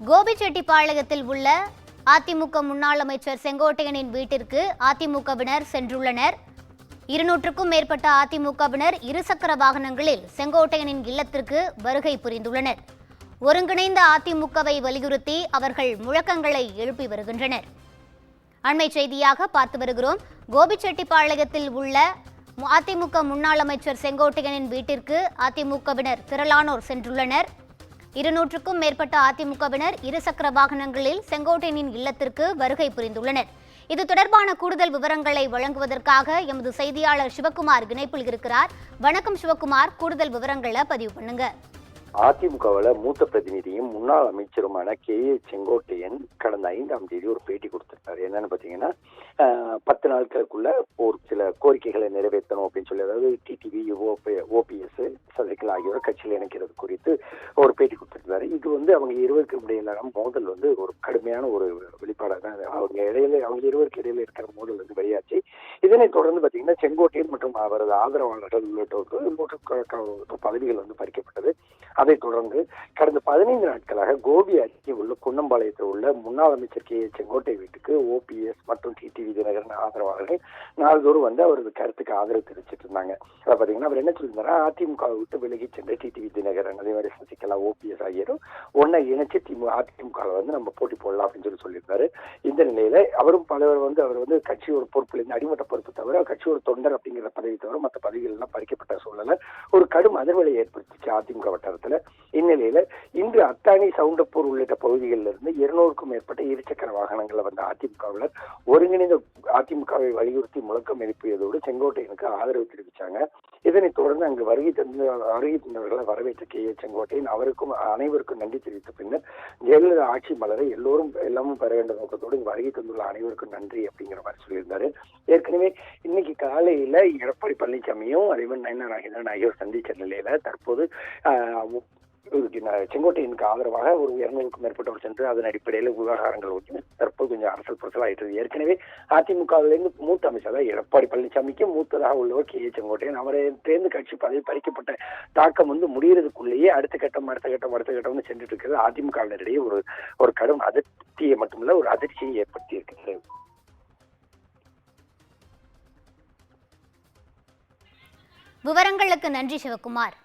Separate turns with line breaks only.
கோபிச்செட்டிப்பாளையத்தில் உள்ள அதிமுக முன்னாள் அமைச்சர் செங்கோட்டையனின் வீட்டிற்கு அதிமுகவினர் சென்றுள்ளனர். 200க்கும் மேற்பட்ட அதிமுகவினர் இருசக்கர வாகனங்களில் செங்கோட்டையனின் இல்லத்திற்கு வருகை புரிந்துள்ளனர். ஒருங்கிணைந்த அதிமுகவை வலியுறுத்தி அவர்கள் முழக்கங்களை எழுப்பி வருகின்றனர். அண்மை செய்தியாக பார்த்து வருகிறோம். கோபிச்செட்டிப்பாளையத்தில் உள்ள அதிமுக முன்னாள் அமைச்சர் செங்கோட்டையனின் வீட்டிற்கு அதிமுகவினர் திரளானோர் சென்றுள்ளனர். 200க்கும் மேற்பட்ட அதிமுகவினர் இருசக்கர வாகனங்களில் செங்கோட்டையனின் இல்லத்திற்கு வருகை புரிந்துள்ளனர். இது தொடர்பான கூடுதல் விவரங்களை வழங்குவதற்காக எமது செய்தியாளர் சிவகுமார் இணைப்பில் இருக்கிறார். வணக்கம் சிவகுமார், கூடுதல் விவரங்களை பதிவு பண்ணுங்க.
அதிமுகவில் மூத்த பிரதிநிதியும் முன்னாள் அமைச்சருமான கே.ஏ. செங்கோட்டையன் கடந்த 5ஆம் தேதி ஒரு பேட்டி கொடுத்திருக்காரு. என்னன்னு பாத்தீங்கன்னா, 10 நாட்களுக்குள்ள ஒரு சில கோரிக்கைகளை நிறைவேற்றணும் அப்படின்னு சொல்லி, அதாவது டிடிவி, ஓபிஎஸ், சசிகலா ஆகியோரை கட்சியில் இணைக்கிறது குறித்து ஒரு பேட்டி கொடுத்திருக்காரு. இது அவங்க இருவருக்கு இடையிலான மோதல் ஒரு கடுமையான ஒரு வெளிப்பாடாக அவங்க இருவருக்கு இடையில இருக்கிற மோதல் வெளியாச்சு. இதனைத் தொடர்ந்து பாத்தீங்கன்னா, செங்கோட்டையன் மற்றும் அவரது ஆதரவாளர்கள் உள்ளிட்டோருக்கு பதவிகள் பறிக்கப்பட்டது. அதைத் தொடர்ந்து கடந்த 15 நாட்களாக கோபி அருகே உள்ள குன்னம்பாளையத்தில் உள்ள முன்னாள் அமைச்சர் கே.ஏ. செங்கோட்டை வீட்டுக்கு ஓபிஎஸ் மற்றும் டிடிவி தினகரன் ஆதரவாளர்கள் நாள்தோறும் அவரது கருத்துக்கு ஆதரவு தெரிவிச்சிட்டு இருந்தாங்க. அதை பாத்தீங்கன்னா, அவர் என்ன சொல்லியிருந்தாரா, அதிமுக விட்டு விலகி சென்ற டிடிவி தினகரன், அதே மாதிரி சசிகலா, ஓபிஎஸ் ஆகியோரும் ஒன்னை இணைச்சு அதிமுக நம்ம போட்டி போடலாம் அப்படின்னு சொல்லியிருந்தாரு. இந்த நிலையில அவரும் பலவர் அவர் கட்சியோட பொறுப்புல இருந்து அடிமட்ட பொறுப்பு தவிர கட்சியோட தொண்டர் அப்படிங்கிற பதவி தவிர மற்ற பதவிகள் எல்லாம் பறிக்கப்பட்ட சூழல ஒரு கடும் அதிர்வலை ஏற்படுத்திச்சு அதிமுக வட்டாரத்தில். இந்நிலையில இன்று அத்தானி, சவுண்டப்பூர் உள்ளிட்ட பகுதிகளில் இருந்து 200க்கும் மேற்பட்ட இருசக்கர வாகனங்கள் வந்த அதிமுகவினர் ஒருங்கிணைந்த அதிமுகவை வலியுறுத்தி முழக்கம் எழுப்பியதோடு செங்கோட்டையனுக்கு ஆதரவு தெரிவித்தாங்க. இதனைத் தொடர்ந்து அங்கு வருகை தந்தவர்களை வரவேற்ற கே.ஏ. செங்கோட்டையன் அனைவருக்கும் நன்றி தெரிவித்த பின்னர் ஜெயலலிதா ஆட்சி மலரை எல்லாமும் பெற வேண்டிய நோக்கத்தோடு வருகை தந்துள்ள அனைவருக்கும் நன்றி அப்படிங்கிற மாதிரி சொல்லியிருந்தாரு. ஏற்கனவே இன்னைக்கு காலையில எடப்பாடி பழனிசாமியும் அதேமாதிரி நயனா நாகேந்திரன் ஆகியோர் சந்திச்ச நிலையில தற்போது செங்கோட்டையனுக்கு ஆதரவாக ஒரு 200க்கும் மேற்பட்டவர் சென்று அதன் அடிப்படையில் விவகாரங்கள் தற்போது கொஞ்சம் அரசல் புரசல் ஆயிட்டு. ஏற்கனவே அதிமுகவிலிருந்து மூத்த அமைச்சர் எடப்பாடி பழனிசாமிக்கு மூத்ததாக உள்ளவர் கே.ஏ. செங்கோட்டையன், அவரை தேர்ந்து கட்சி பதவி பறிக்கப்பட்ட தாக்கம் முடியறதுக்குள்ளேயே அடுத்த கட்டம்னு சென்றுட்டு இருக்கிறது அதிமுகவினரிடையே ஒரு கடும் அதிர்ச்சியை மட்டுமல்ல ஒரு அதிர்ச்சியை ஏற்படுத்தி இருக்கிறது.
விவரங்களுக்கு நன்றி சிவகுமார்.